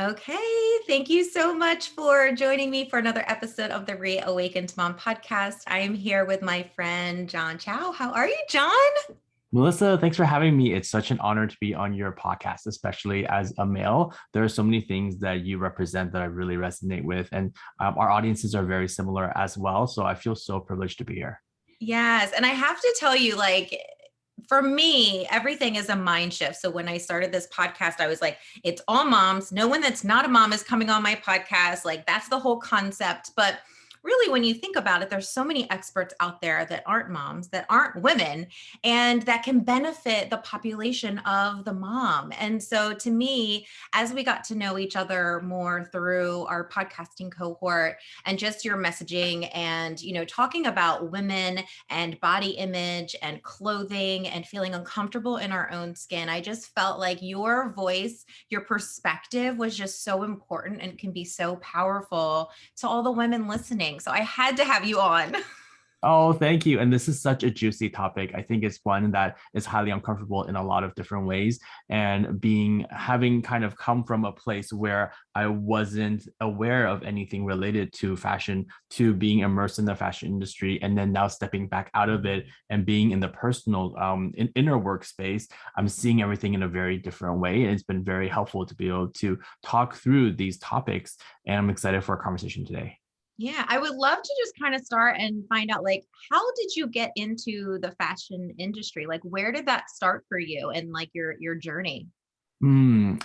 Okay, thank you so much for joining me for another episode of the Reawakened Mom podcast. I am here with my friend John Chao. How are you, John? Melissa, thanks for having me. It's such an honor to be on your podcast, especially as a male. There are so many things that you represent that I really resonate with, and our audiences are very similar as well. So I feel so privileged to be here. Yes, and I have to tell you, like, for me, everything is a mind shift. So when I started this podcast, I was like, it's all moms. No one that's not a mom is coming on my podcast. Like, that's the whole concept. But really, when you think about it, there's so many experts out there that aren't moms, that aren't women, and that can benefit the population of the mom. And so to me, as we got to know each other more through our podcasting cohort and just your messaging and, talking about women and body image and clothing and feeling uncomfortable in our own skin, I just felt like your voice, your perspective was just so important and can be so powerful to all the women listening. So I had to have you on. Oh, thank you. And this is such a juicy topic. I think it's one that is highly uncomfortable in a lot of different ways. And having kind of come from a place where I wasn't aware of anything related to fashion, to being immersed in the fashion industry, and then now stepping back out of it and being in the personal inner workspace, I'm seeing everything in a very different way. And it's been very helpful to be able to talk through these topics. And I'm excited for our conversation today. Yeah, I would love to just kind of start and find out, like, how did you get into the fashion industry? Like, where did that start for you and like your journey?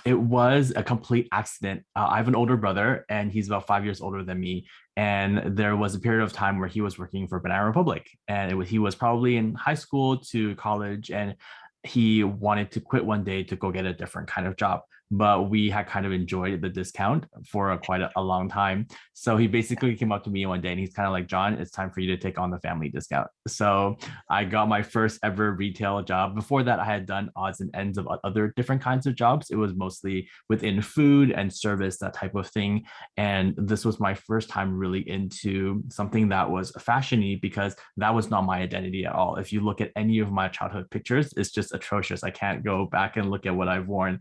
It was a complete accident. I have an older brother, and he's about 5 years older than me. And there was a period of time where he was working for Banana Republic, and he was probably in high school to college, and he wanted to quit one day to go get a different kind of job. But we had kind of enjoyed the discount for quite a long time. So he basically came up to me one day and he's kind of like, John, it's time for you to take on the family discount. So I got my first ever retail job. Before that, I had done odds and ends of other different kinds of jobs. It was mostly within food and service, that type of thing. And this was my first time really into something that was fashiony, because that was not my identity at all. If you look at any of my childhood pictures, it's just atrocious. I can't go back and look at what I've worn.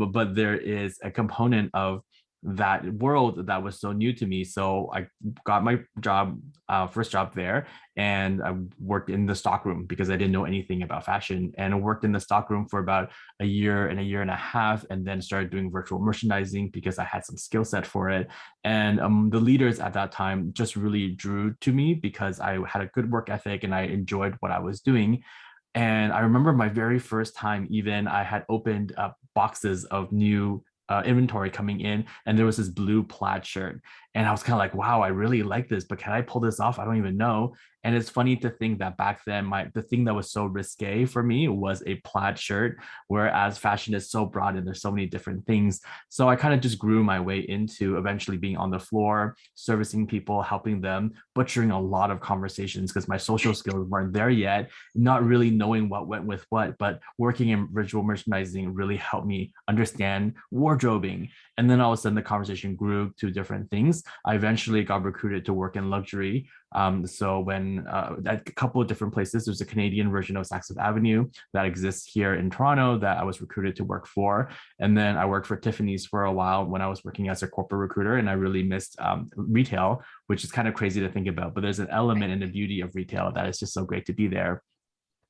But there is a component of that world that was so new to me. So I got my first job there, and I worked in the stockroom because I didn't know anything about fashion. And I worked in the stockroom for about a year and a half, and then started doing virtual merchandising because I had some skill set for it. And the leaders at that time just really drew to me because I had a good work ethic and I enjoyed what I was doing. And I remember my very first time, even I had opened up boxes of new inventory coming in, and there was this blue plaid shirt. And I was kind of like, wow, I really like this, but can I pull this off? I don't even know. And it's funny to think that back then, the thing that was so risque for me was a plaid shirt, whereas fashion is so broad and there's so many different things. So I kind of just grew my way into eventually being on the floor, servicing people, helping them, butchering a lot of conversations because my social skills weren't there yet, not really knowing what went with what, but working in visual merchandising really helped me understand wardrobing. And then all of a sudden the conversation grew to different things. I eventually got recruited to work in luxury. So when at a couple of different places, there's a Canadian version of Saks Fifth Avenue that exists here in Toronto that I was recruited to work for. And then I worked for Tiffany's for a while when I was working as a corporate recruiter, and I really missed retail, which is kind of crazy to think about. But there's an element in the beauty of retail that is just so great to be there.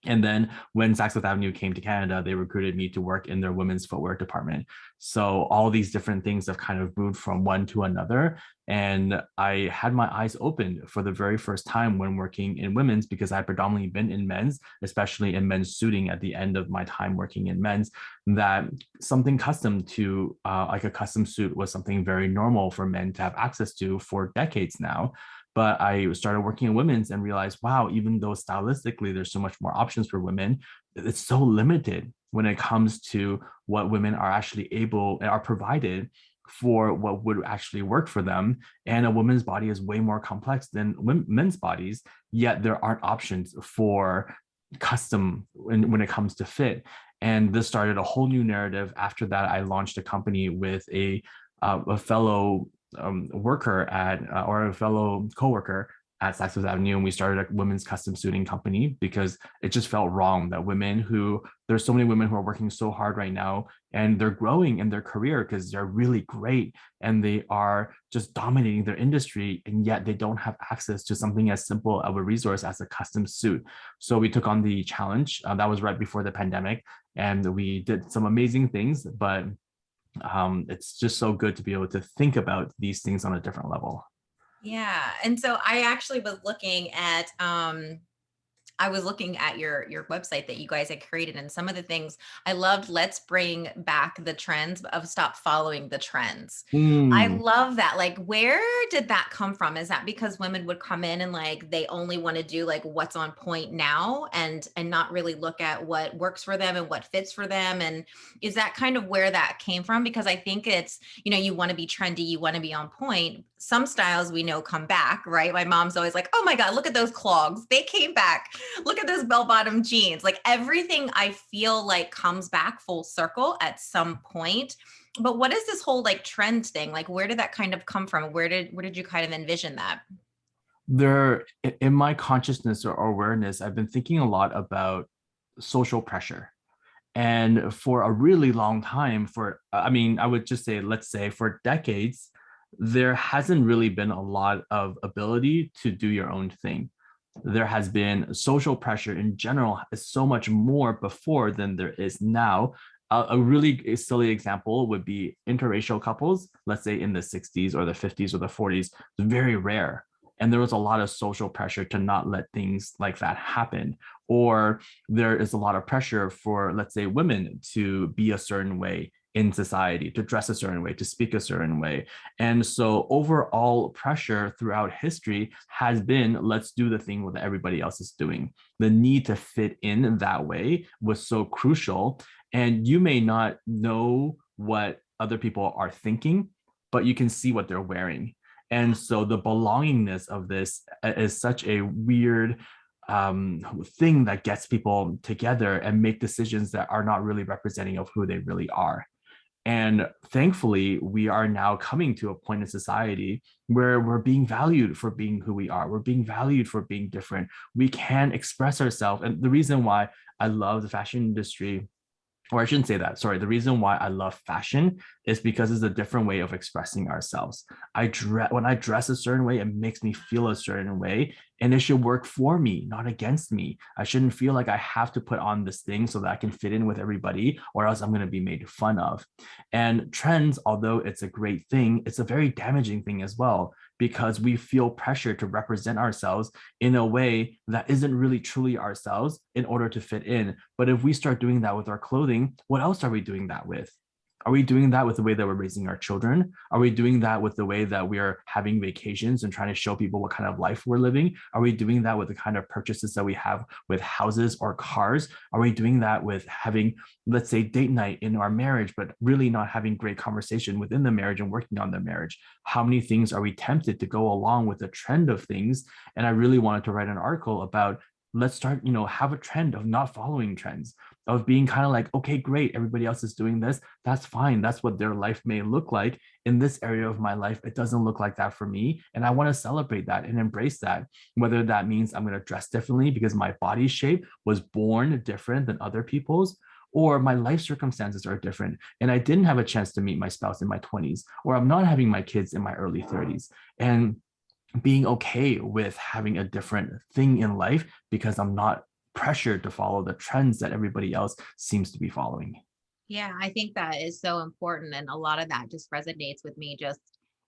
And then when Saks Fifth Avenue came to Canada, they recruited me to work in their women's footwear department. So all these different things have kind of moved from one to another. And I had my eyes opened for the very first time when working in women's, because I had predominantly been in men's, especially in men's suiting at the end of my time working in men's, that something custom to like a custom suit was something very normal for men to have access to for decades now. But I started working in women's and realized, wow, even though stylistically there's so much more options for women, it's so limited when it comes to what women are actually able and are provided for what would actually work for them. And a woman's body is way more complex than men's bodies, yet there aren't options for custom when it comes to fit. And this started a whole new narrative. After that, I launched a company with a fellow worker at or a fellow coworker at Saks Fifth Avenue, and we started a women's custom suiting company because it just felt wrong that there's so many women who are working so hard right now, and they're growing in their career because they're really great and they are just dominating their industry, and yet they don't have access to something as simple of a resource as a custom suit. So we took on the challenge. That was right before the pandemic, and we did some amazing things, but it's just so good to be able to think about these things on a different level. Yeah. And so I actually was looking at your website that you guys had created, and some of the things I loved. Let's bring back the trends of stop following the trends. I Mm. love that. Like, where did that come from? Is that because women would come in and like they only want to do like what's on point now and not really look at what works for them and what fits for them? And is that kind of where that came from? Because I think it's, you want to be trendy, you want to be on point. Some styles we know come back, right? My mom's always like, "Oh my God, look at those clogs. They came back. Look at those bell-bottom jeans." Like everything I feel like comes back full circle at some point. But what is this whole like trend thing? Like where did that kind of come from? Where did you kind of envision that? There, in my consciousness or awareness, I've been thinking a lot about social pressure. And for a really long time, I mean, I would just say, let's say for decades, there hasn't really been a lot of ability to do your own thing. There has been social pressure in general, is so much more before than there is now. A really silly example would be interracial couples, let's say in the 60s or the 50s or the 40s, very rare. And there was a lot of social pressure to not let things like that happen. Or there is a lot of pressure for, let's say, women to be a certain way in society, to dress a certain way, to speak a certain way. And so overall pressure throughout history has been, let's do the thing that everybody else is doing. The need to fit in that way was so crucial. And you may not know what other people are thinking, but you can see what they're wearing. And so the belongingness of this is such a weird thing that gets people together and make decisions that are not really representing of who they really are. And thankfully, we are now coming to a point in society where we're being valued for being who we are. We're being valued for being different. We can express ourselves. And the reason why I love the fashion industry, or I shouldn't say that, sorry, the reason why I love fashion is because it's a different way of expressing ourselves. When I dress a certain way, it makes me feel a certain way, and it should work for me, not against me. I shouldn't feel like I have to put on this thing so that I can fit in with everybody, or else I'm going to be made fun of. And trends, although it's a great thing, it's a very damaging thing as well, because we feel pressure to represent ourselves in a way that isn't really truly ourselves in order to fit in. But if we start doing that with our clothing, what else are we doing that with? Are we doing that with the way that we're raising our children? Are we doing that with the way that we are having vacations and trying to show people what kind of life we're living? Are we doing that with the kind of purchases that we have with houses or cars? Are we doing that with having, let's say, date night in our marriage, but really not having great conversation within the marriage and working on the marriage? How many things are we tempted to go along with the trend of things? And I really wanted to write an article about, let's start, have a trend of not following trends, of being kind of like, okay, great, everybody else is doing this. That's fine. That's what their life may look like. In this area of my life, it doesn't look like that for me. And I want to celebrate that and embrace that. Whether that means I'm going to dress differently because my body shape was born different than other people's, or my life circumstances are different and I didn't have a chance to meet my spouse in my 20s, or I'm not having my kids in my early 30s. And being okay with having a different thing in life because I'm not pressured to follow the trends that everybody else seems to be following. Yeah, I think that is so important. And a lot of that just resonates with me, just,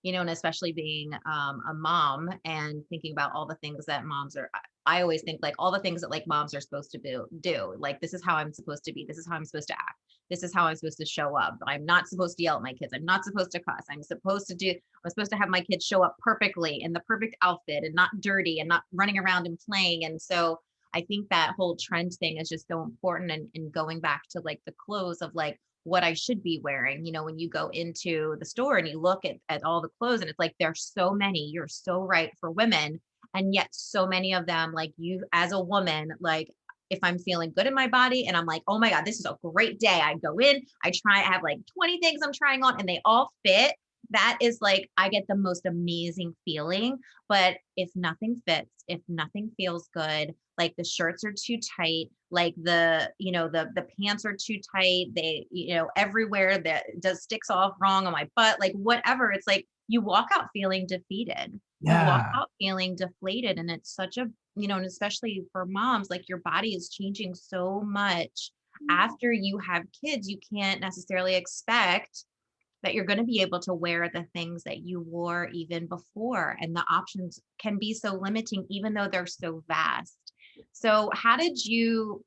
and especially being a mom and thinking about all the things that moms are. I always think like all the things that like moms are supposed to do. Like, this is how I'm supposed to be. This is how I'm supposed to act. This is how I'm supposed to show up. I'm not supposed to yell at my kids. I'm not supposed to cuss. I'm supposed to have my kids show up perfectly in the perfect outfit and not dirty and not running around and playing. And so I think that whole trend thing is just so important. And going back to like the clothes of like what I should be wearing, when you go into the store and you look at all the clothes and it's like, there's so many, you're so right, for women. And yet so many of them, like you as a woman, like if I'm feeling good in my body and I'm like, oh my God, this is a great day. I go in, I have like 20 things I'm trying on and they all fit. that is like, I get the most amazing feeling. But if nothing fits, if nothing feels good, like the shirts are too tight, like the pants are too tight, they, everywhere that does sticks off wrong on my butt, like whatever, it's like you walk out feeling defeated. You walk Yeah. out feeling deflated. And it's such a, and especially for moms, like your body is changing so much after you have kids. You can't necessarily expect that you're going to be able to wear the things that you wore even before. And the options can be so limiting, even though they're so vast. So, how did you,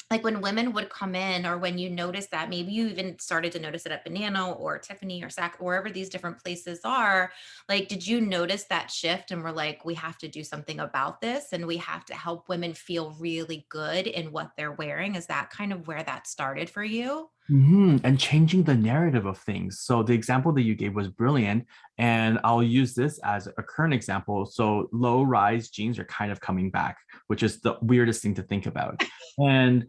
like when women would come in, or when you noticed that, maybe you even started to notice it at Banana or Tiffany or Sac, wherever these different places are, like, did you notice that shift and we're like, we have to do something about this and we have to help women feel really good in what they're wearing? Is that kind of where that started for you? And changing the narrative of things. So the example that you gave was brilliant. And I'll use this as a current example. So low rise jeans are kind of coming back, which is the weirdest thing to think about. And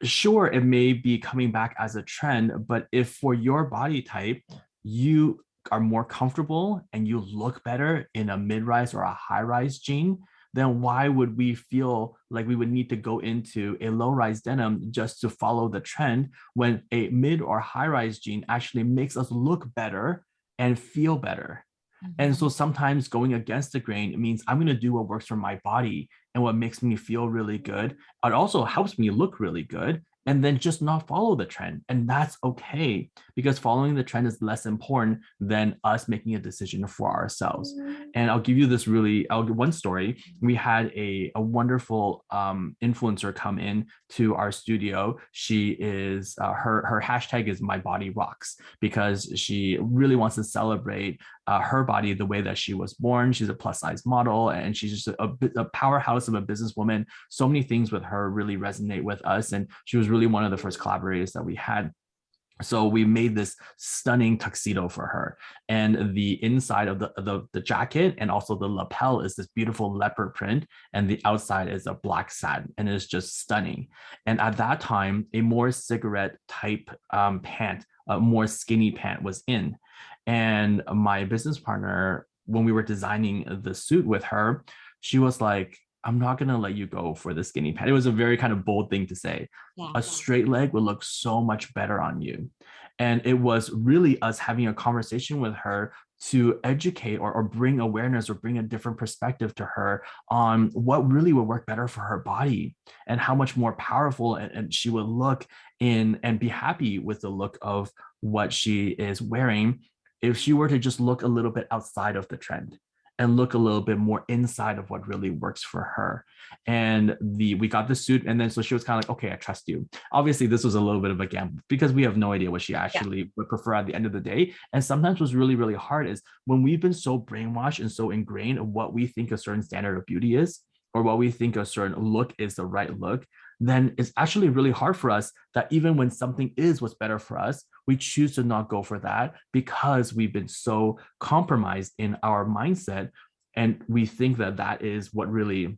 sure, it may be coming back as a trend, but if for your body type, you are more comfortable and you look better in a mid-rise or a high-rise jean, then why would we feel like we would need to go into a low-rise denim just to follow the trend when a mid or high-rise jean actually makes us look better and feel better? And so Mhm. sometimes going against the grain, it means I'm going to do what works for my body and what makes me feel really good. It also helps me look really good, and then just not follow the trend. And that's okay, because following the trend is less important than us making a decision for ourselves. And I'll give you this I'll give one story. We had a wonderful influencer come in to our studio. She is, her hashtag is my body rocks, because she really wants to celebrate her body the way that she was born. She's a plus size model, and she's just a powerhouse of a businesswoman. So many things with her really resonate with us. And she was really one of the first collaborators that we had. So we made this stunning tuxedo for her, and the inside of the jacket and also the lapel is this beautiful leopard print, and the outside is a black satin, and it's just stunning. And at that time, a more cigarette type pant, a more skinny pant was in. And my business partner, when we were designing the suit with her, she was like, I'm not going to let you go for the skinny pant. It was a very kind of bold thing to say. Yeah. A straight leg would look so much better on you. And it was really us having a conversation with her to educate, or bring awareness, or bring a different perspective to her on what really would work better for her body, and how much more powerful and she would look in and be happy with the look of what she is wearing if she were to just look a little bit outside of the trend and look a little bit more inside of what really works for her. And we got the suit, and then so she was kind of like, okay, I trust you. Obviously, this was a little bit of a gamble because we have no idea what she Yeah. actually would prefer at the end of the day. And sometimes what's really, really hard is when we've been so brainwashed and so ingrained of what we think a certain standard of beauty is, or what we think a certain look is the right look, then it's actually really hard for us that even when something is what's better for us, we choose to not go for that because we've been so compromised in our mindset. And we think that that is what we've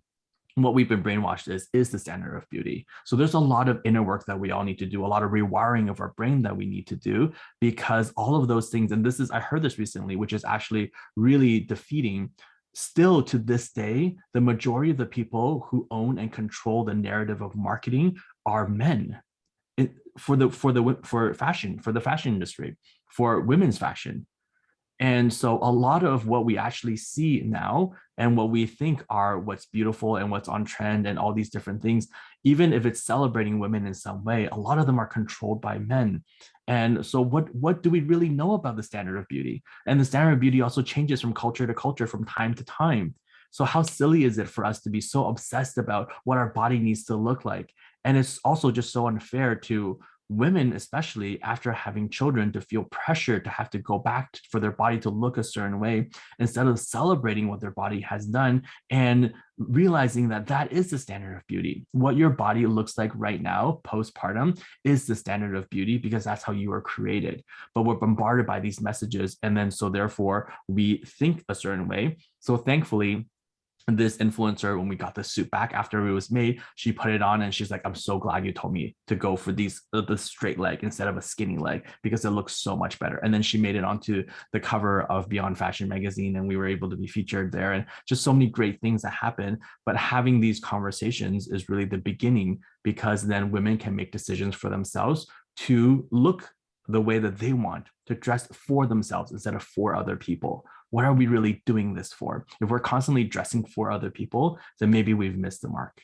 been brainwashed is the standard of beauty. So there's a lot of inner work that we all need to do, a lot of rewiring of our brain that we need to do, because all of those things, and I heard this recently, which is actually really defeating. Still to this day, the majority of the people who own and control the narrative of marketing are men. For fashion, for the fashion industry, for women's fashion. And so a lot of what we actually see now and what we think are what's beautiful and what's on trend and all these different things, even if it's celebrating women in some way, a lot of them are controlled by men. And so what do we really know about the standard of beauty? And the standard of beauty also changes from culture to culture, from time to time. So how silly is it for us to be so obsessed about what our body needs to look like? And it's also just so unfair to women, especially after having children, to feel pressure to have to go back for their body to look a certain way, instead of celebrating what their body has done and realizing that that is the standard of beauty. What your body looks like right now postpartum is the standard of beauty, because that's how you were created. But we're bombarded by these messages, and then so therefore we think a certain way. So thankfully, this influencer, when we got the suit back after it was made, she put it on and she's like, I'm so glad you told me to go for the straight leg instead of a skinny leg because it looks so much better. And then she made it onto the cover of Beyond Fashion magazine, and we were able to be featured there, and just so many great things that happen. But having these conversations is really the beginning, because then women can make decisions for themselves to look the way that they want, to dress for themselves instead of for other people. What are we really doing this for? If we're constantly dressing for other people, then maybe we've missed the mark.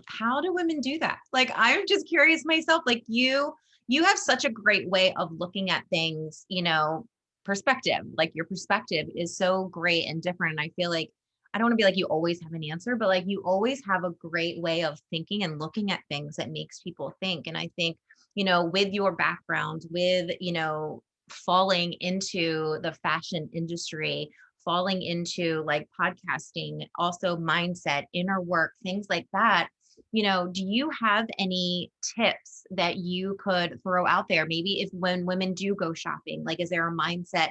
How do women do that? Like, I'm just curious myself, like you have such a great way of looking at things, perspective. Like your perspective is so great and different. And I feel like I don't want to be like you always have an answer, but like you always have a great way of thinking and looking at things that makes people think. And I think, with your background, with, falling into the fashion industry, falling into like podcasting, also mindset, inner work, things like that. Do you have any tips that you could throw out there? Maybe if when women do go shopping, like, is there a mindset,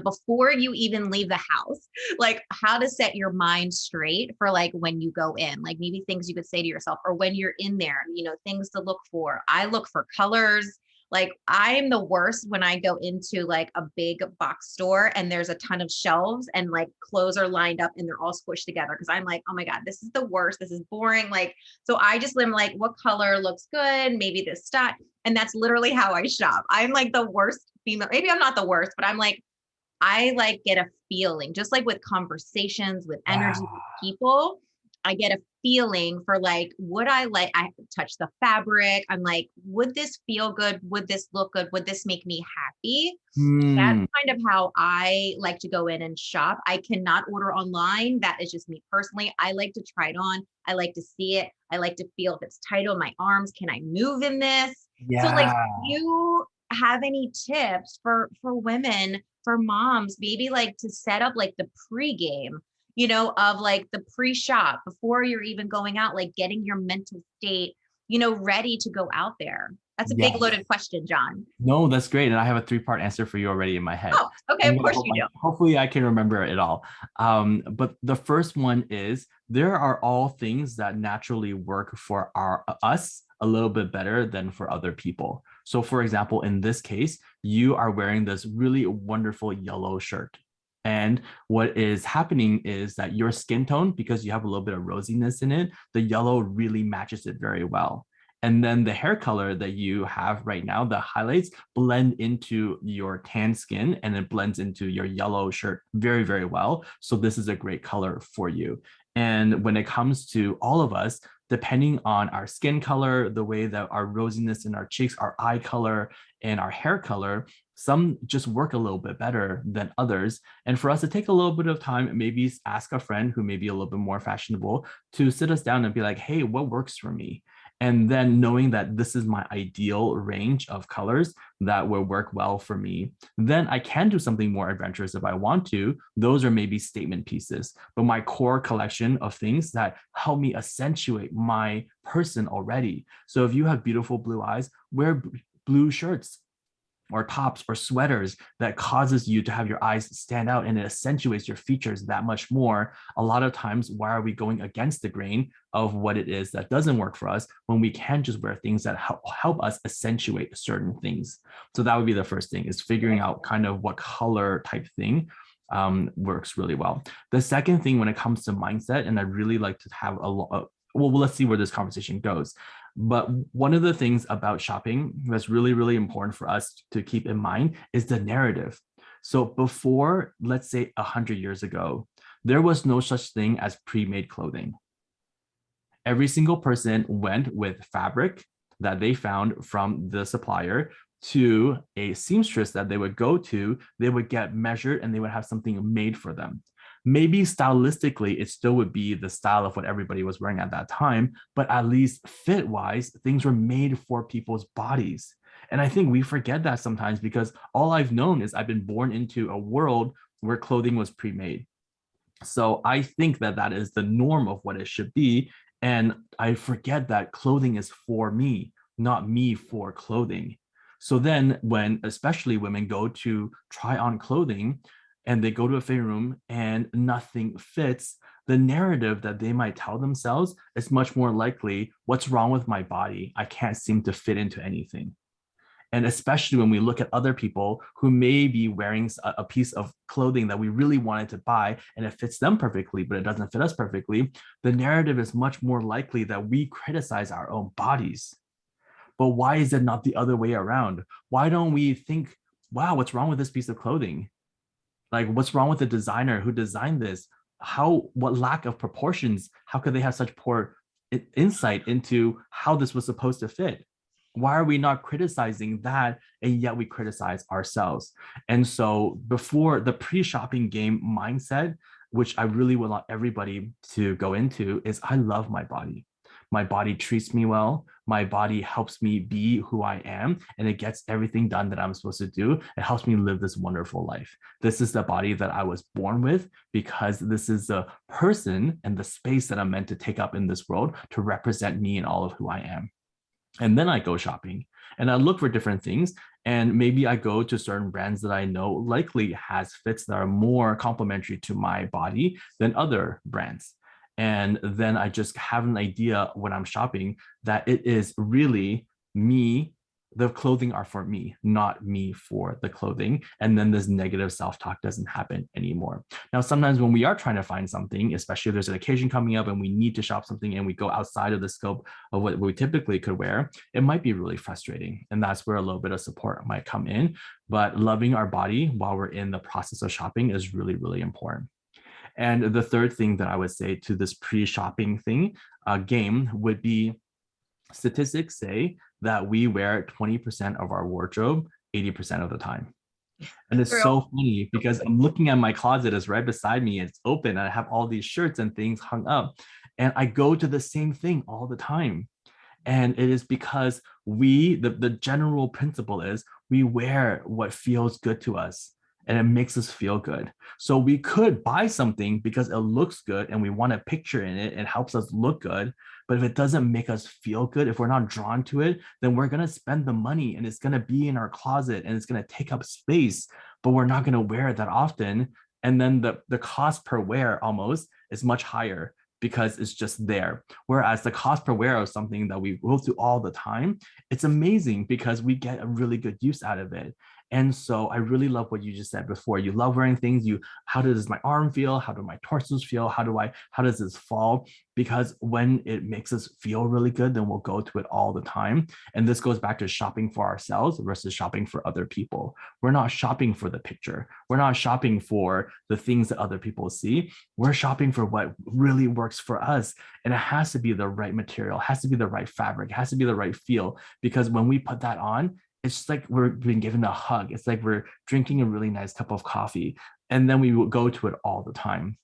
before you even leave the house, like how to set your mind straight for like when you go in, like maybe things you could say to yourself, or when you're in there, things to look for. I look for colors. Like I'm the worst when I go into like a big box store and there's a ton of shelves and like clothes are lined up and they're all squished together, because I'm like, oh my God, this is the worst. This is boring. Like, so I just am like, what color looks good? Maybe this stuff. And that's literally how I shop. I'm like the worst female. Maybe I'm not the worst, but I'm like, I like get a feeling, just like with conversations, with energy, with Wow. people. I get a feeling for like, would I touch the fabric? I'm like, would this feel good? Would this look good? Would this make me happy? That's Hmm. kind of how I like to go in and shop. I cannot order online. That is just me personally. I like to try it on. I like to see it. I like to feel if it's tight on my arms. Can I move in this? So like, Yeah. you have any tips for women, for moms, maybe like to set up like the pregame, of like the pre-shop before you're even going out, like getting your mental state, ready to go out there? That's a big Yes. loaded question, John. No, that's great. And I have a three-part answer for you already in my head. Oh, okay. I'm Of gonna course you do. hopefully I can remember it all. But the first one is, there are all things that naturally work for us a little bit better than for other people. So for example, in this case, you are wearing this really wonderful yellow shirt. And what is happening is that your skin tone, because you have a little bit of rosiness in it, the yellow really matches it very well. And then the hair color that you have right now, the highlights blend into your tan skin and it blends into your yellow shirt very, very well. So this is a great color for you. And when it comes to all of us, depending on our skin color, the way that our rosiness in our cheeks, our eye color, and our hair color, some just work a little bit better than others. And for us to take a little bit of time, maybe ask a friend who may be a little bit more fashionable to sit us down and be like, hey, what works for me? And then knowing that this is my ideal range of colors that will work well for me, then I can do something more adventurous if I want to. Those are maybe statement pieces, but my core collection of things that help me accentuate my person already. So if you have beautiful blue eyes, wear blue shirts or tops or sweaters that causes you to have your eyes stand out, and it accentuates your features that much more. A lot of times, why are we going against the grain of what it is that doesn't work for us when we can just wear things that help us accentuate certain things? So that would be the first thing, is figuring out kind of what color type thing works really well. The second thing, when it comes to mindset, and I really like to have a lot, well, let's see where this conversation goes. But one of the things about shopping that's really, really important for us to keep in mind is the narrative. So before, let's say 100 years ago, there was no such thing as pre-made clothing. Every single person went with fabric that they found from the supplier to a seamstress that they would go to. They would get measured and they would have something made for them. Maybe stylistically, it still would be the style of what everybody was wearing at that time, but at least fit wise, things were made for people's bodies. And I think we forget that sometimes, because all I've known is I've been born into a world where clothing was pre made. So I think that that is the norm of what it should be. And I forget that clothing is for me, not me for clothing. So then, when especially women go to try on clothing and they go to a fitting room and nothing fits, the narrative that they might tell themselves is much more likely, what's wrong with my body? I can't seem to fit into anything. And especially when we look at other people who may be wearing a piece of clothing that we really wanted to buy and it fits them perfectly, but it doesn't fit us perfectly, the narrative is much more likely that we criticize our own bodies. But why is it not the other way around? Why don't we think, wow, what's wrong with this piece of clothing? Like, what's wrong with the designer who designed this? What lack of proportions? How could they have such poor insight into how this was supposed to fit? Why are we not criticizing that, and yet we criticize ourselves? And so before, the pre-shopping game mindset, which I really would want everybody to go into, is I love my body. My body treats me well. My body helps me be who I am, and it gets everything done that I'm supposed to do. It helps me live this wonderful life. This is the body that I was born with, because this is the person and the space that I'm meant to take up in this world to represent me and all of who I am. And then I go shopping and I look for different things. And maybe I go to certain brands that I know likely has fits that are more complementary to my body than other brands. And then I just have an idea when I'm shopping that it is really me. The clothing are for me, not me for the clothing. And then this negative self-talk doesn't happen anymore. Now, sometimes when we are trying to find something, especially if there's an occasion coming up and we need to shop something and we go outside of the scope of what we typically could wear, it might be really frustrating. And that's where a little bit of support might come in. But loving our body while we're in the process of shopping is really, really important. And the third thing that I would say to this pre-shopping game would be, statistics say that we wear 20% of our wardrobe 80% of the time. And it's True. so funny because I'm looking at my closet, it's right beside me, it's open, and I have all these shirts and things hung up. And I go to the same thing all the time. And it is because the general principle is we wear what feels good to us and it makes us feel good. So we could buy something because it looks good and we want a picture in it and helps us look good. But if it doesn't make us feel good, if we're not drawn to it, then we're going to spend the money and it's going to be in our closet and it's going to take up space, but we're not going to wear it that often. And then the cost per wear almost is much higher because it's just there. Whereas the cost per wear of something that we go through all the time, it's amazing because we get a really good use out of it. And so I really love what you just said before. You love wearing things. How does my arm feel? How do my torsos feel? How does this fall? Because when it makes us feel really good, then we'll go to it all the time. And this goes back to shopping for ourselves versus shopping for other people. We're not shopping for the picture. We're not shopping for the things that other people see. We're shopping for what really works for us. And it has to be the right material, it has to be the right fabric, it has to be the right feel. Because when we put that on, it's just like we're being given a hug. It's like we're drinking a really nice cup of coffee. And then we will go to it all the time.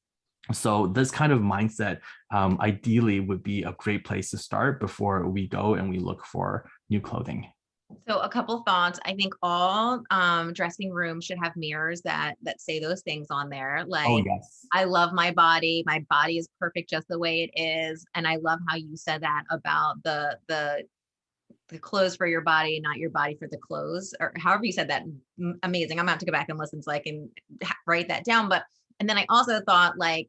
So this kind of mindset ideally would be a great place to start before we go and we look for new clothing. So a couple thoughts. I think all dressing rooms should have mirrors that say those things on there. Oh, Like, yes. I love my body. My body is perfect just the way it is. And I love how you said that about the clothes for your body, not your body for the clothes, or however you said that. Amazing. I'm gonna have to go back and listen so I can write that down. But and then I also thought, like,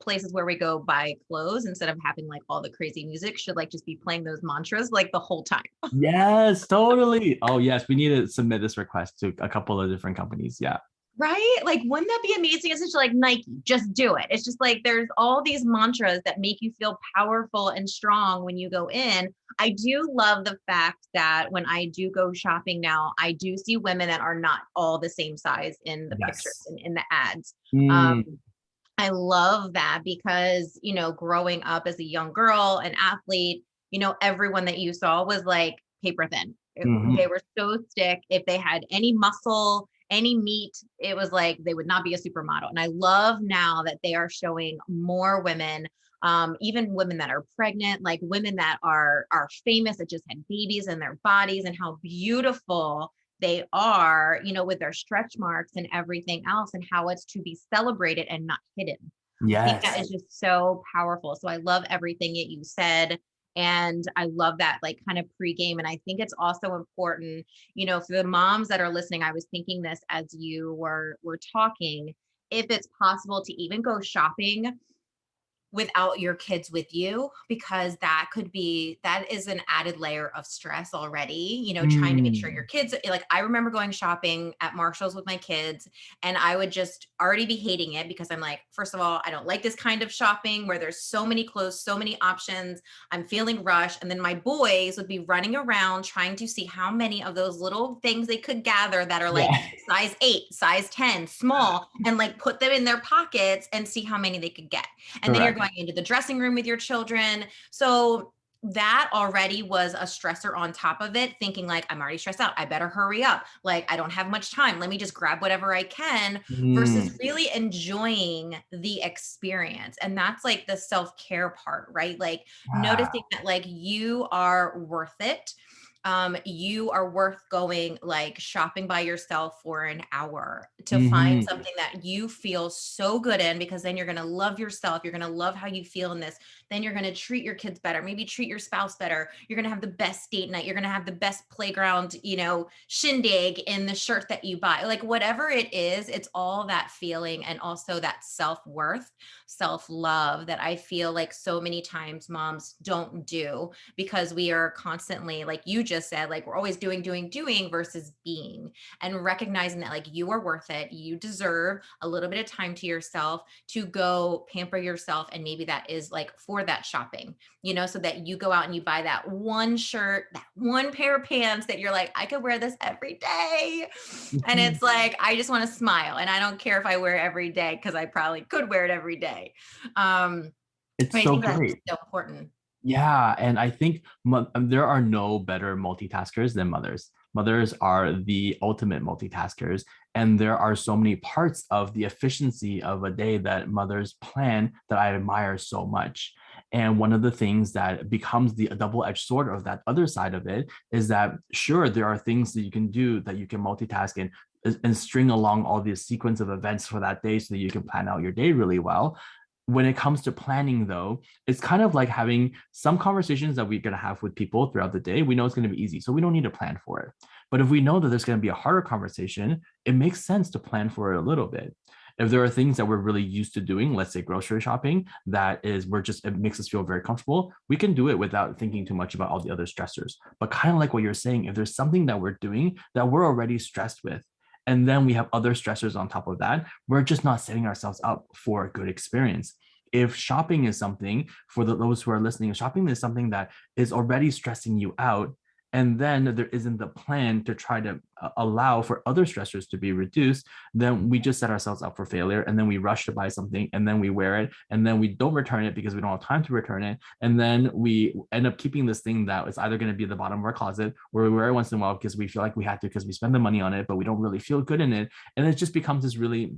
places where we go buy clothes, instead of having like all the crazy music, should like just be playing those mantras like the whole time. Yes, totally. Oh, yes. We need to submit this request to a couple of different companies. Yeah. Right? Like, wouldn't that be amazing? Essentially, like Nike, just do it. It's just like there's all these mantras that make you feel powerful and strong when you go in. I do love the fact that when I do go shopping now, I do see women that are not all the same size in the pictures Yes. and in the ads. Um, Mm, I love that because, growing up as a young girl, an athlete, everyone that you saw was like paper thin. They mhm. were so thick. If they had any muscle, any meat, it was like they would not be a supermodel. And I love now that they are showing more women, even women that are pregnant, like women that are famous, that just had babies in their bodies, and how beautiful they are, with their stretch marks and everything else, and how it's to be celebrated and not hidden. I think that Yes. is just so powerful. So I love everything that you said. And I love that, like, kind of pregame. And I think it's also important, for the moms that are listening. I was thinking this as you were talking, if it's possible to even go shopping without your kids with you, because that is an added layer of stress already, trying to make sure your Mm. kids, like, I remember going shopping at Marshall's with my kids, and I would just already be hating it because I'm like, first of all, I don't like this kind of shopping where there's so many clothes, so many options. I'm feeling rushed. And then my boys would be running around trying to see how many of those little things they could gather that are like Yeah. size 8, size 10, small, and like put them in their pockets and see how many they could get. And then you're Correct. going into the dressing room with your children. So that already was a stressor on top of it, thinking like, I'm already stressed out. I better hurry up. Like, I don't have much time. Let me just grab whatever I can, versus Mm. really enjoying the experience. And that's like the self-care part, right? Like Yeah. noticing that like you are worth it. You are worth going like shopping by yourself for an hour to find Mhm. something that you feel so good in, because then you're going to love yourself. You're going to love how you feel in this. Then you're going to treat your kids better, maybe treat your spouse better. You're going to have the best date night. You're going to have the best playground, shindig in the shirt that you buy. Like whatever it is, it's all that feeling, and also that self-worth, self-love that I feel like so many times moms don't do, because we are constantly, like you just said, like we're always doing versus being, and recognizing that like you are worth it. You deserve a little bit of time to yourself to go pamper yourself. And maybe that is like for that shopping, so that you go out and you buy that one shirt, that one pair of pants that you're like, I could wear this every day. And Mhm. it's like, I just want to smile. And I don't care if I wear it every day, because I probably could wear it every day. It's But I so think that's just great. so important. Yeah, and I think there are no better multitaskers than mothers. Mothers are the ultimate multitaskers, and there are so many parts of the efficiency of a day that mothers plan that I admire so much. And one of the things that becomes the double-edged sword of that other side of it is that sure, there are things that you can do that you can multitask and string along all these sequence of events for that day so that you can plan out your day really well. When it comes to planning, though, it's kind of like having some conversations that we're going to have with people throughout the day. We know it's going to be easy, so we don't need to plan for it. But if we know that there's going to be a harder conversation, it makes sense to plan for it a little bit. If there are things that we're really used to doing, let's say grocery shopping, it makes us feel very comfortable, we can do it without thinking too much about all the other stressors. But kind of like what you're saying, if there's something that we're doing that we're already stressed with, and then we have other stressors on top of that, we're just not setting ourselves up for a good experience. If shopping is something, for those who are listening, if shopping is something that is already stressing you out, and then there isn't the plan to try to allow for other stressors to be reduced, then we just set ourselves up for failure. And then we rush to buy something, and then we wear it, and then we don't return it because we don't have time to return it. And then we end up keeping this thing that is either going to be at the bottom of our closet, where we wear it once in a while because we feel like we have to, because we spend the money on it, but we don't really feel good in it. And it just becomes this really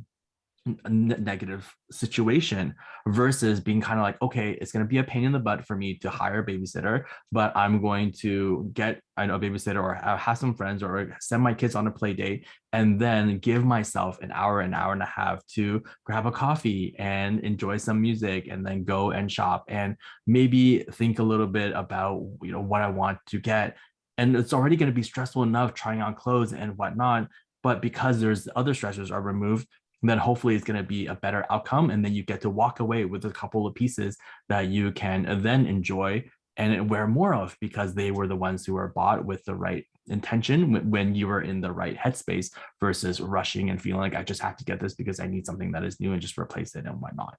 negative situation, versus being kind of like, okay, it's going to be a pain in the butt for me to hire a babysitter, but I'm going to get a babysitter, or have some friends, or send my kids on a play date, and then give myself an hour and a half to grab a coffee and enjoy some music, and then go and shop, and maybe think a little bit about what I want to get. And it's already going to be stressful enough trying on clothes and whatnot, but because there's other stressors are removed, then hopefully it's going to be a better outcome. And then you get to walk away with a couple of pieces that you can then enjoy and wear more of, because they were the ones who were bought with the right intention when you were in the right headspace, versus rushing and feeling like I just have to get this because I need something that is new and just replace it and whatnot.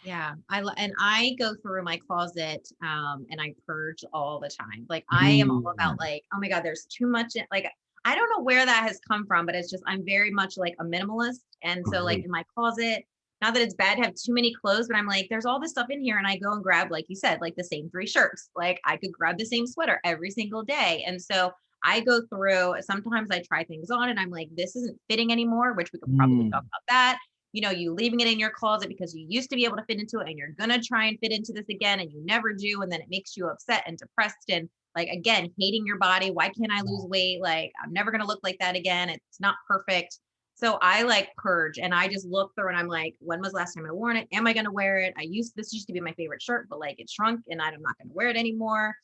Yeah, and I go through my closet, and I purge all the time. Like I am all about Mm. like, oh my God, there's too much. Like I don't know where that has come from, but it's just I'm very much like a minimalist, and so like Great. in my closet, not that it's bad to have too many clothes, but I'm like, there's all this stuff in here, and I go and grab, like you said, like the same 3 shirts. Like I could grab the same sweater every single day, and so I go through. Sometimes I try things on, and I'm like, this isn't fitting anymore, which we could probably talk Mm. about that. You leaving it in your closet because you used to be able to fit into it, and you're going to try and fit into this again and you never do. And then it makes you upset and depressed and like, again, hating your body. Why can't I lose weight? Like, I'm never going to look like that again. It's not perfect. So I like purge, and I just look through and I'm like, when was the last time I worn it? Am I going to wear it? This used to be my favorite shirt, but like it shrunk and I'm not going to wear it anymore.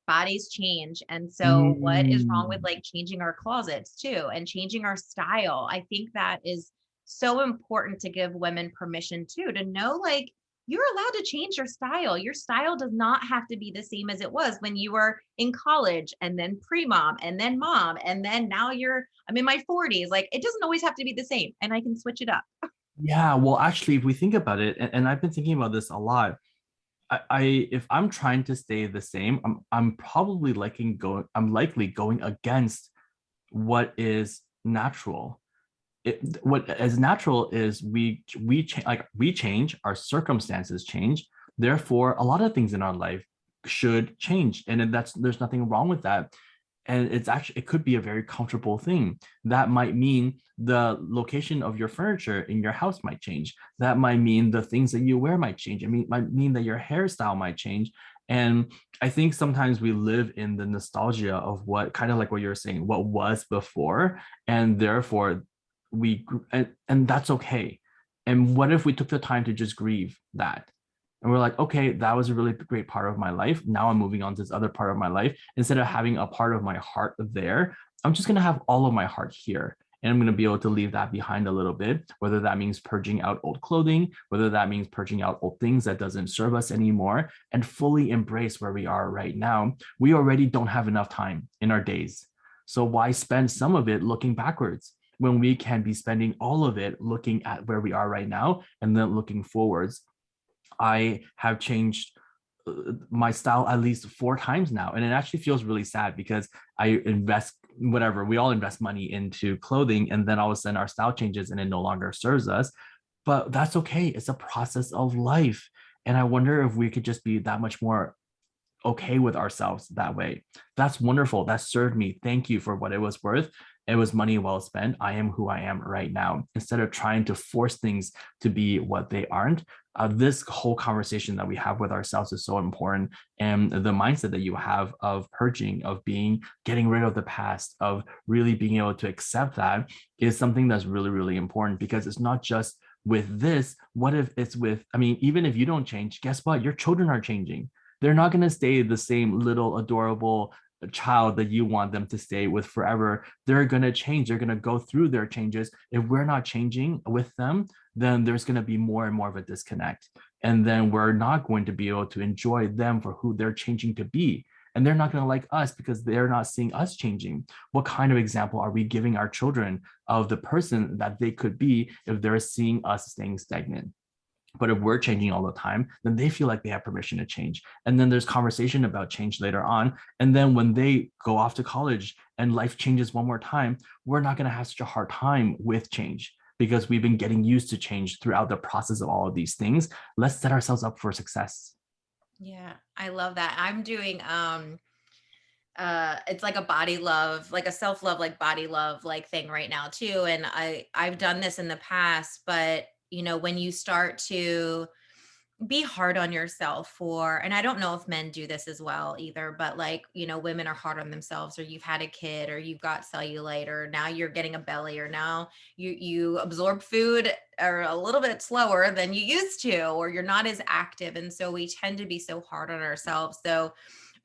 Bodies change. And so what is wrong with Mm. like changing our closets too and changing our style? I think that is so important to give women permission too, to know like you're allowed to change your style. Your style does not have to be the same as it was when you were in college and then pre-mom and then mom. And then now I'm in my 40s. Like it doesn't always have to be the same and I can switch it up. Yeah, well, actually, if we think about it, and I've been thinking about this a lot, I if I'm trying to stay the same, I'm likely going against what is natural. What is natural is we change, our circumstances change, therefore a lot of things in our life should change, and that's there's nothing wrong with that. And it could be a very comfortable thing. That might mean the location of your furniture in your house might change. That might mean the things that you wear might change. Might mean that your hairstyle might change. And I think sometimes we live in the nostalgia of what, kind of like what you're saying, what was before, and therefore and that's okay. And what if we took the time to just grieve that? And we're like, okay, that was a really great part of my life. Now I'm moving on to this other part of my life. Instead of having a part of my heart there, I'm just going to have all of my heart here. And I'm going to be able to leave that behind a little bit, whether that means purging out old clothing, whether that means purging out old things that doesn't serve us anymore, and fully embrace where we are right now. We already don't have enough time in our days. So why spend some of it looking backwards when we can be spending all of it looking at where we are right now and then looking forwards? I have changed my style at least 4 times now. And it actually feels really sad because I invest whatever, we all invest money into clothing, and then all of a sudden our style changes and it no longer serves us. But that's okay. It's a process of life. And I wonder if we could just be that much more okay with ourselves that way. That's wonderful. That served me. Thank you for what it was worth. It was money well spent. I am who I am right now. Instead of trying to force things to be what they aren't, this whole conversation that we have with ourselves is so important. And the mindset that you have of purging, of getting rid of the past, of really being able to accept that is something that's really, really important, because it's not just with this. What if it's with, even if you don't change, guess what? Your children are changing. They're not going to stay the same little adorable child that you want them to stay with forever. They're going to change. They're going to go through their changes. If we're not changing with them, then there's going to be more and more of a disconnect. And then we're not going to be able to enjoy them for who they're changing to be. And they're not going to like us because they're not seeing us changing. What kind of example are we giving our children of the person that they could be if they're seeing us staying stagnant? But if we're changing all the time, then they feel like they have permission to change. And then there's conversation about change later on. And then when they go off to college and life changes one more time, we're not going to have such a hard time with change because we've been getting used to change throughout the process of all of these things. Let's set ourselves up for success. Yeah, I love that. I'm doing it's like a body love, like a self-love, like body love like thing right now too. And I've done this in the past, but when you start to be hard on yourself for, and I don't know if men do this as well either, but like, women are hard on themselves, or you've had a kid, or you've got cellulite, or now you're getting a belly, or now you absorb food or a little bit slower than you used to, or you're not as active. And so we tend to be so hard on ourselves. So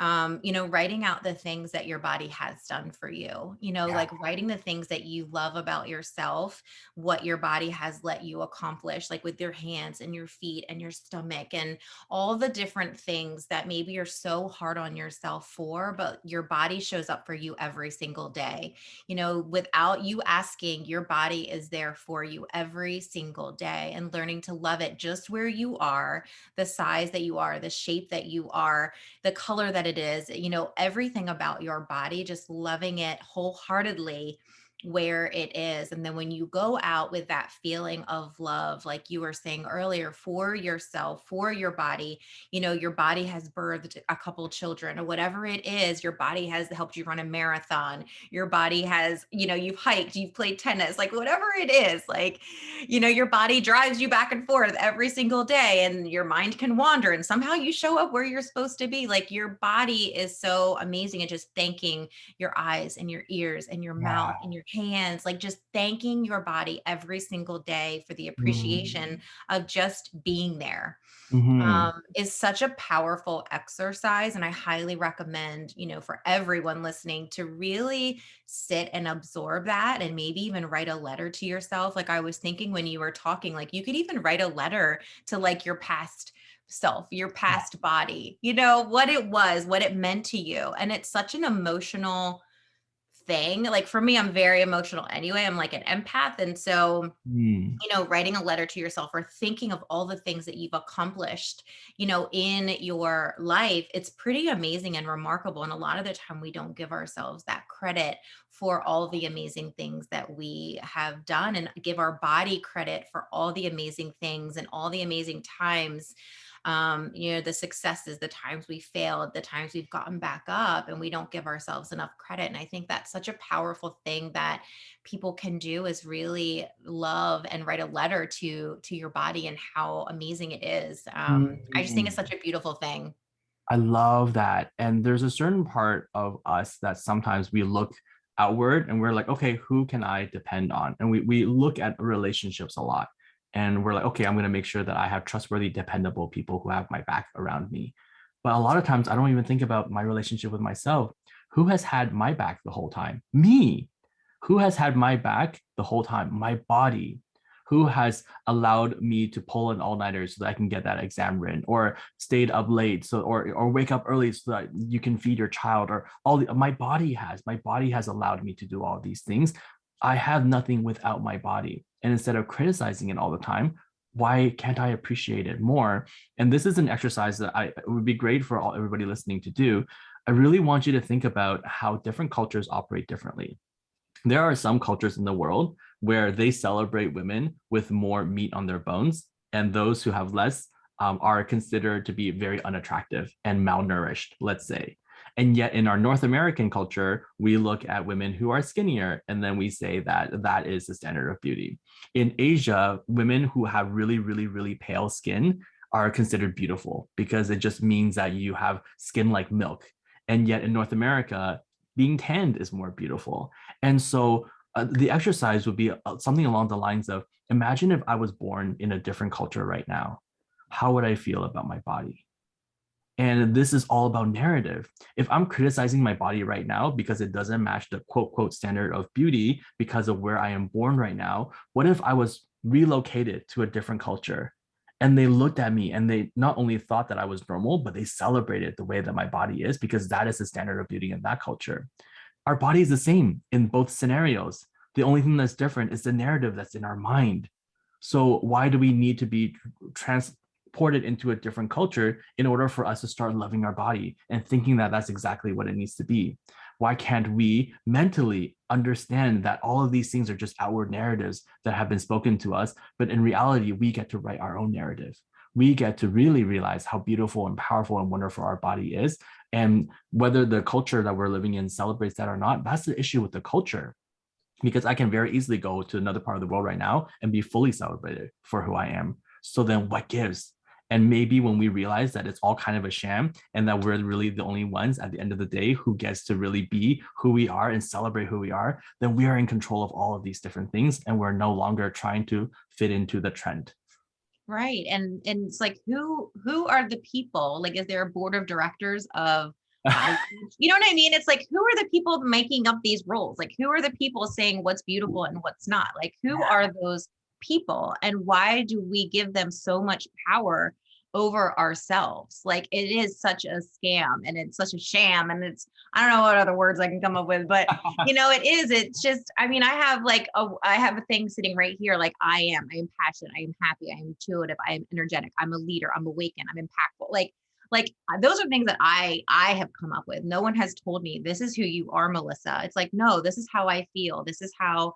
writing out the things that your body has done for you, Yeah. like writing the things that you love about yourself, what your body has let you accomplish, like with your hands and your feet and your stomach and all the different things that maybe you're so hard on yourself for, but your body shows up for you every single day. Without you asking, your body is there for you every single day, and learning to love it just where you are, the size that you are, the shape that you are, the color that it is, everything about your body, just loving it wholeheartedly where it is. And then when you go out with that feeling of love, like you were saying earlier, for yourself, for your body, your body has birthed a couple children or whatever it is, your body has helped you run a marathon, your body has, you've hiked, you've played tennis, like whatever it is, like, your body drives you back and forth every single day, and your mind can wander, and somehow you show up where you're supposed to be. Like your body is so amazing at just thanking your eyes and your ears and your mouth Yeah. and your hands, like just thanking your body every single day for the Mm. appreciation of just being there, Mhm. is such a powerful exercise. And I highly recommend, for everyone listening to really sit and absorb that and maybe even write a letter to yourself. Like I was thinking when you were talking, like you could even write a letter to like your past self, your past body, what it was, what it meant to you. And it's such an emotional thing. Like for me, I'm very emotional anyway. I'm like an empath. And so Mm. writing a letter to yourself or thinking of all the things that you've accomplished, in your life, it's pretty amazing and remarkable. And a lot of the time, we don't give ourselves that credit for all the amazing things that we have done and give our body credit for all the amazing things and all the amazing times. The successes, the times we failed, the times we've gotten back up, and we don't give ourselves enough credit. And I think that's such a powerful thing that people can do is really love and write a letter to your body and how amazing it is. I just think it's Mm. such a beautiful thing. I love that. And there's a certain part of us that sometimes we look outward and we're like, okay, who can I depend on? And we look at relationships a lot and we're like, okay, I'm going to make sure that I have trustworthy, dependable people who have my back around me. But a lot of times I don't even think about my relationship with myself. Who has had my back the whole time? Me. Who has had my back the whole time? My body. Who has allowed me to pull an all-nighter so that I can get that exam written, or stayed up late or wake up early so that you can feed your child, or my body has allowed me to do all these things. I have nothing without my body. And instead of criticizing it all the time, why can't I appreciate it more? And this is an exercise that it would be great for everybody listening to do. I really want you to think about how different cultures operate differently. There are some cultures in the world where they celebrate women with more meat on their bones, and those who have less are considered to be very unattractive and malnourished, let's say. And yet, in our North American culture, we look at women who are skinnier, and then we say that that is the standard of beauty. In Asia, women who have really, really, really pale skin are considered beautiful because it just means that you have skin like milk. And yet, in North America, being tanned is more beautiful. And so the exercise would be something along the lines of, imagine if I was born in a different culture right now. How would I feel about my body? And this is all about narrative. If I'm criticizing my body right now because it doesn't match the quote, quote standard of beauty because of where I am born right now, what if I was relocated to a different culture and they looked at me and they not only thought that I was normal, but they celebrated the way that my body is because that is the standard of beauty in that culture. Our body is the same in both scenarios. The only thing that's different is the narrative that's in our mind. So why do we need to be transported into a different culture in order for us to start loving our body and thinking that that's exactly what it needs to be? Why can't we mentally understand that all of these things are just outward narratives that have been spoken to us, but in reality, we get to write our own narrative. We get to really realize how beautiful and powerful and wonderful our body is. And whether the culture that we're living in celebrates that or not, that's the issue with the culture. Because I can very easily go to another part of the world right now and be fully celebrated for who I am. So then what gives? And maybe when we realize that it's all kind of a sham and that we're really the only ones at the end of the day who gets to really be who we are and celebrate who we are, then we are in control of all of these different things and we're no longer trying to fit into the trend. Right. And it's like who are the people? Like, is there a board of directors of body image? You know what I mean? It's like who are the people making up these rules? Like who are the people saying what's beautiful and what's not? Like who are those people and why do we give them so much power over ourselves? Like it is such a scam and it's such a sham and it's I don't know what other words I can come up with, but it is. It's just, I mean, I have a thing sitting right here. Like I am passionate. I am happy. I am intuitive. I am energetic. I'm a leader. I'm awakened. I'm impactful. Those are things that I have come up with. No one has told me this is who you are, Melissa. It's like, no, this is how I feel. This is how,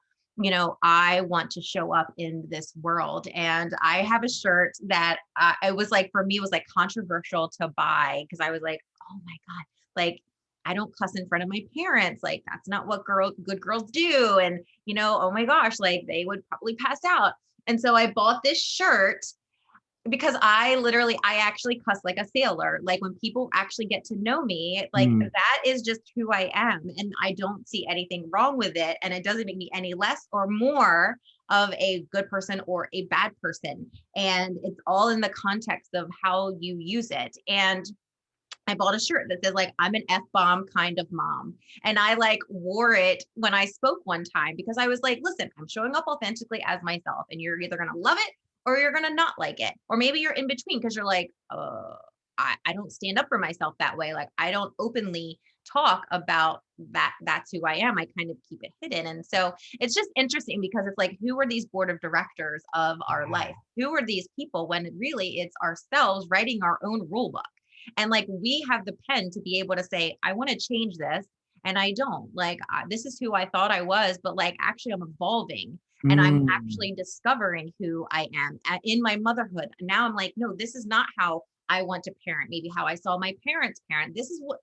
I want to show up in this world. And I have a shirt that it was like, for me, it was like controversial to buy because I was like, oh my God, like I don't cuss in front of my parents. Like that's not what good girls do. And oh my gosh, like they would probably pass out. And so I bought this shirt because I actually cuss like a sailor. Like when people actually get to know me, like Mm, that is just who I am. And I don't see anything wrong with it. And it doesn't make me any less or more of a good person or a bad person. And it's all in the context of how you use it. And I bought a shirt that says like I'm an F-bomb kind of mom. And I like wore it when I spoke one time because I was like, listen, I'm showing up authentically as myself and you're either gonna love it or you're gonna not like it. Or maybe you're in between because you're like, I don't stand up for myself that way. Like I don't openly talk about that. That's who I am. I kind of keep it hidden. And so it's just interesting because it's like, who are these board of directors of our life? Who are these people when really it's ourselves writing our own rule book? And like we have the pen to be able to say, I want to change this. And I don't like, this is who I thought I was, but like actually I'm evolving and I'm mm, actually discovering who I am in my motherhood. And now I'm like, no, this is not how I want to parent. Maybe how I saw my parents parent. This is what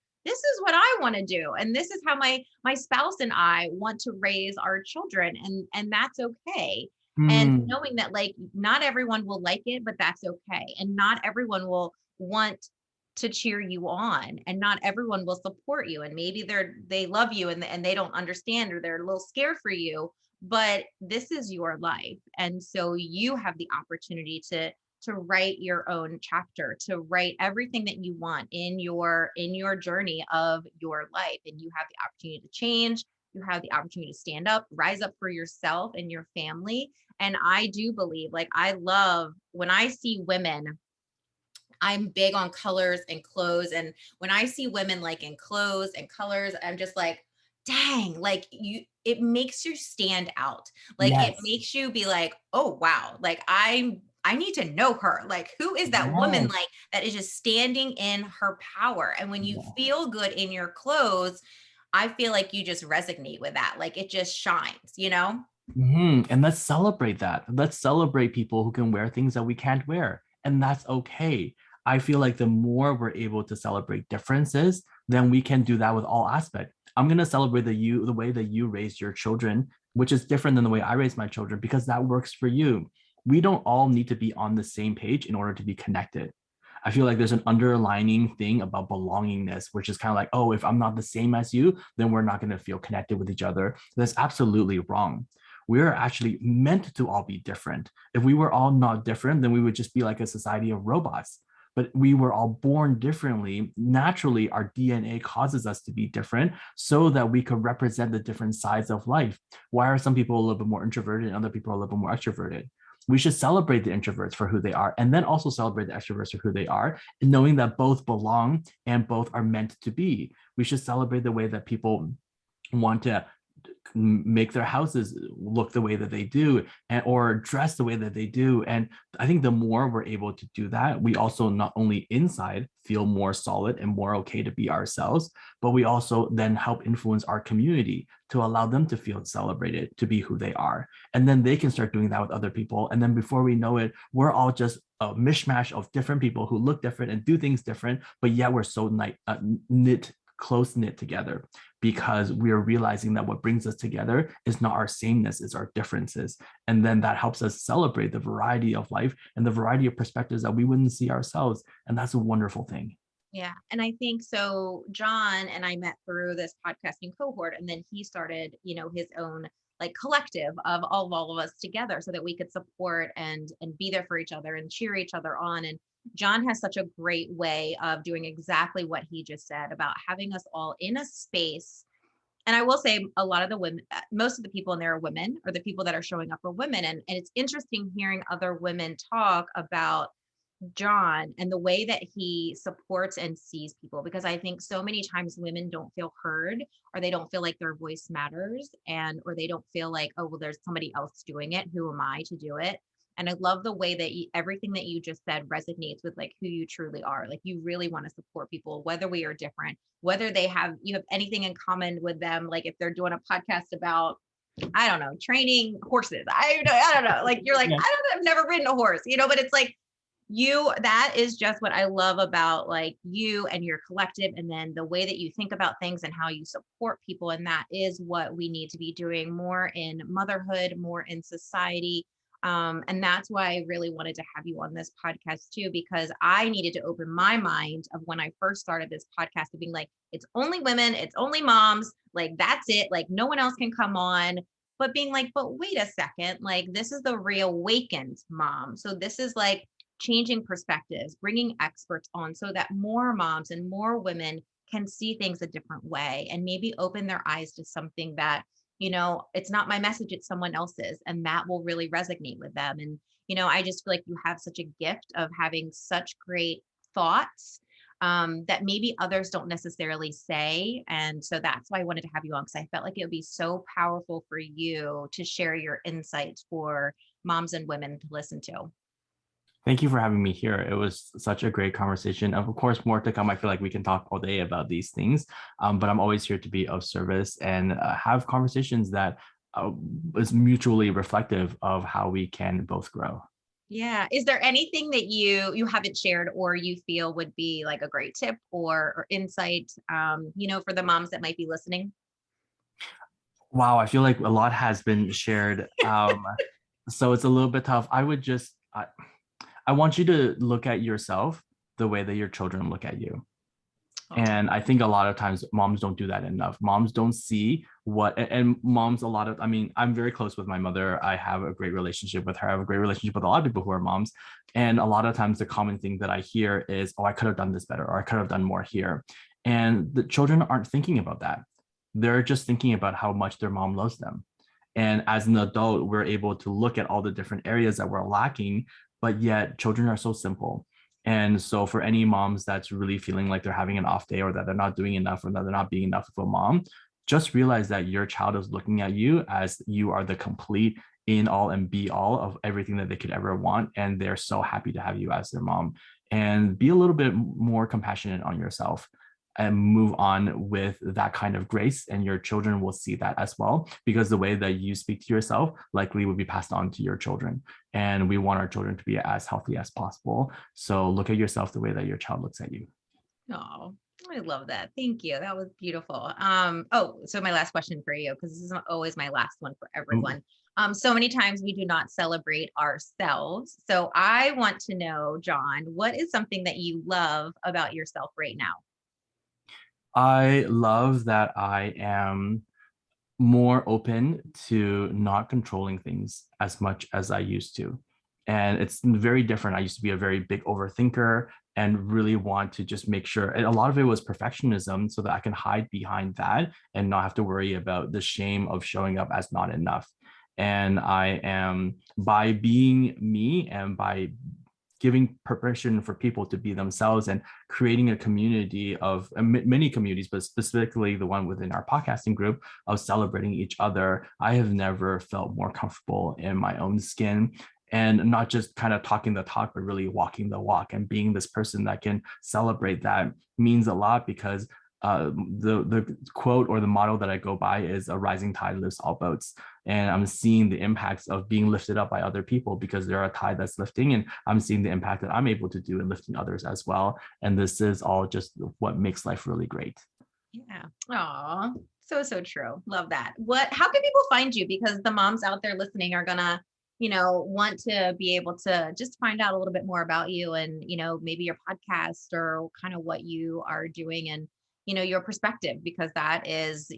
I want to do. And this is how my spouse and I want to raise our children. And that's okay. And mm, knowing that like not everyone will like it, but that's okay. And not everyone will want to cheer you on and not everyone will support you and maybe they love you and they don't understand or they're a little scared for you, but this is your life and so you have the opportunity to write your own chapter, to write everything that you want in your journey of your life, and you have the opportunity to change. You have the opportunity to stand up, rise up for yourself and your family. And I do believe, like, I love when I see women. I'm big on colors and clothes. And when I see women like in clothes and colors, I'm just like, dang, like it makes you stand out. Like it yes. makes you be like, oh, wow, like I need to know her. Like, who is that woman Yes. like that is just standing in her power? And when you Yeah. feel good in your clothes, I feel like you just resonate with that. Like it just shines, you know? And let's celebrate that. Let's celebrate people who can wear things that we can't wear. And that's okay. I feel like the more we're able to celebrate differences, then we can do that with all aspects. I'm gonna celebrate the way that you raised your children, which is different than the way I raised my children, because that works for you. We don't all need to be on the same page in order to be connected. I feel like there's an underlining thing about belongingness, which is kind of like, oh, if I'm not the same as you, then we're not going to feel connected with each other. That's absolutely wrong. We're actually meant to all be different. If we were all not different, then we would just be like a society of robots. But we were all born differently. Naturally, our DNA causes us to be different so that we could represent the different sides of life. Why are some people a little bit more introverted and other people a little bit more extroverted? We should celebrate the introverts for who they are and then also celebrate the extroverts for who they are, and knowing that both belong and both are meant to be. We should celebrate the way that people want to make their houses look the way that they do and or dress the way that they do. And I think the more we're able to do that, we also not only inside feel more solid and more okay to be ourselves, but we also then help influence our community to allow them to feel celebrated, to be who they are. And then they can start doing that with other people, and then before we know it, we're all just a mishmash of different people who look different and do things different, but yet we're so knit, close knit together, because we are realizing that what brings us together is not our sameness, it's our differences. And then that helps us celebrate the variety of life and the variety of perspectives that we wouldn't see ourselves. And that's a wonderful thing. Yeah. And I think so. John and I met through this podcasting cohort, and then he started, his own like collective of all of us together so that we could support and be there for each other and cheer each other on. And John has such a great way of doing exactly what he just said about having us all in a space. And I will say a lot of the women, most of the people in there are women, or the people that are showing up are women. And it's interesting hearing other women talk about John and the way that he supports and sees people, because I think so many times women don't feel heard, or they don't feel like their voice matters, and or they don't feel like, oh, well, there's somebody else doing it. Who am I to do it? And I love the way that everything that you just said resonates with like who you truly are. Like you really want to support people, whether we are different, whether you have anything in common with them. Like if they're doing a podcast about, I don't know, training horses. I don't know. Like you're like, Yeah. I've never ridden a horse, but it's like that is just what I love about like you and your collective, and then the way that you think about things and how you support people. And that is what we need to be doing more in motherhood, more in society. And that's why I really wanted to have you on this podcast too, because I needed to open my mind of when I first started this podcast of being like, it's only women, it's only moms, like that's it, like no one else can come on. But being like, but wait a second, like this is the reawakened mom. So this is like changing perspectives, bringing experts on so that more moms and more women can see things a different way and maybe open their eyes to something that, it's not my message, it's someone else's. And that will really resonate with them. And, I just feel like you have such a gift of having such great thoughts that maybe others don't necessarily say. And so that's why I wanted to have you on, because I felt like it would be so powerful for you to share your insights for moms and women to listen to. Thank you for having me here. It was such a great conversation. Of course, more to come. I feel like we can talk all day about these things, but I'm always here to be of service and have conversations that is mutually reflective of how we can both grow. Yeah. Is there anything that you haven't shared or you feel would be like a great tip or insight, for the moms that might be listening? Wow, I feel like a lot has been shared. So it's a little bit tough. I want you to look at yourself the way that your children look at you. Oh, And I think a lot of times moms don't do that enough. Moms don't see and moms, I mean, I'm very close with my mother. I have a great relationship with her. I have a great relationship with a lot of people who are moms. And a lot of times the common thing that I hear is, oh, I could have done this better, or I could have done more here. And the children aren't thinking about that. They're just thinking about how much their mom loves them. And as an adult, we're able to look at all the different areas that we're lacking, but yet children are so simple. And so for any moms that's really feeling like they're having an off day or that they're not doing enough or that they're not being enough of a mom, just realize that your child is looking at you as you are the complete in all and be all of everything that they could ever want. And they're so happy to have you as their mom. And be a little bit more compassionate on yourself and move on with that kind of grace, and your children will see that as well, because the way that you speak to yourself likely will be passed on to your children, and we want our children to be as healthy as possible. So look at yourself the way that your child looks at you. oh, I love that. Thank you. That was beautiful. So my last question for you, because this is always my last one for Ooh. everyone. So many times we do not celebrate ourselves. So I want to know, John, what is something that you love about yourself right now? I love that I am more open to not controlling things as much as I used to. And it's very different. I used to be a very big overthinker and really want to just make sure. And a lot of it was perfectionism so that I can hide behind that and not have to worry about the shame of showing up as not enough. And I am, by being me and by giving permission for people to be themselves and creating a community of many communities, but specifically the one within our podcasting group of celebrating each other, I have never felt more comfortable in my own skin. And not just kind of talking the talk, but really walking the walk, and being this person that can celebrate that means a lot, because the quote or the motto that I go by is, a rising tide lifts all boats. And I'm seeing the impacts of being lifted up by other people because they're a tide that's lifting, and I'm seeing the impact that I'm able to do in lifting others as well. And this is all just what makes life really great. Yeah. Oh, so, so true. Love that. How can people find you? Because the moms out there listening are gonna, want to be able to just find out a little bit more about you and, maybe your podcast or kind of what you are doing and, your perspective, because that is,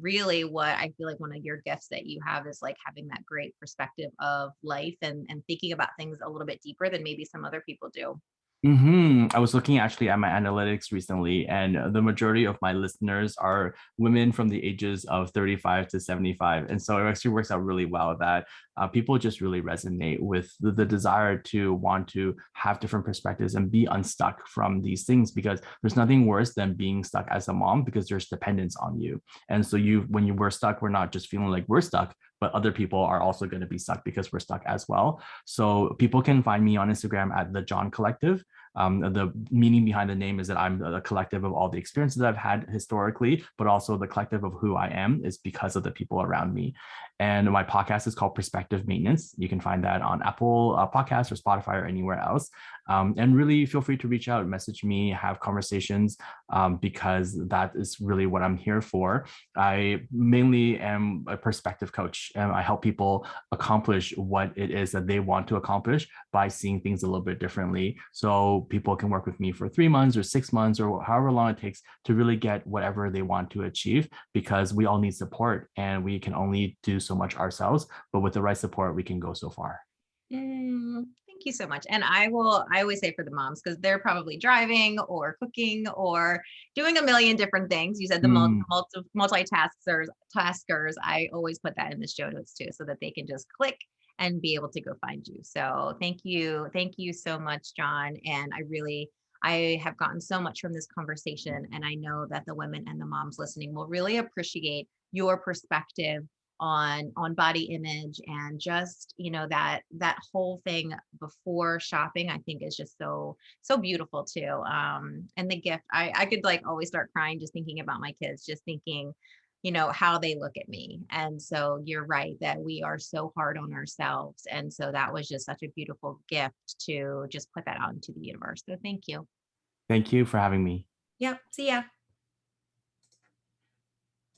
really what I feel like one of your gifts that you have is like having that great perspective of life and thinking about things a little bit deeper than maybe some other people do. I was looking actually at my analytics recently, and the majority of my listeners are women from the ages of 35 to 75. And so it actually works out really well that people just really resonate with the desire to want to have different perspectives and be unstuck from these things, because there's nothing worse than being stuck as a mom, because there's dependence on you. And so when you were stuck, we're not just feeling like we're stuck, but other people are also going to be stuck because we're stuck as well. So people can find me on Instagram at the John Collective. The meaning behind the name is that I'm the collective of all the experiences I've had historically, but also the collective of who I am is because of the people around me. And my podcast is called Perspective Maintenance. You can find that on Apple Podcasts or Spotify or anywhere else. And really feel free to reach out, message me, have conversations, because that is really what I'm here for. I mainly am a perspective coach, and I help people accomplish what it is that they want to accomplish by seeing things a little bit differently. So people can work with me for 3 months or 6 months or however long it takes to really get whatever they want to achieve, because we all need support and we can only do so much ourselves. But with the right support, we can go so far. Thank you so much. And I always say for the moms, because they're probably driving or cooking or doing a million different things. You said the Mm, taskers. I always put that in the show notes too, so that they can just click and be able to go find you. So thank you. Thank you so much, John. And I have gotten so much from this conversation. And I know that the women and the moms listening will really appreciate your perspective on body image, and just, that whole thing before shopping, I think is just so beautiful too. And the gift, I could like always start crying just thinking about my kids, just thinking, how they look at me. And so you're right that we are so hard on ourselves, and so that was just such a beautiful gift to just put that out into the universe. So thank you. thank you for having me. Yep, see ya.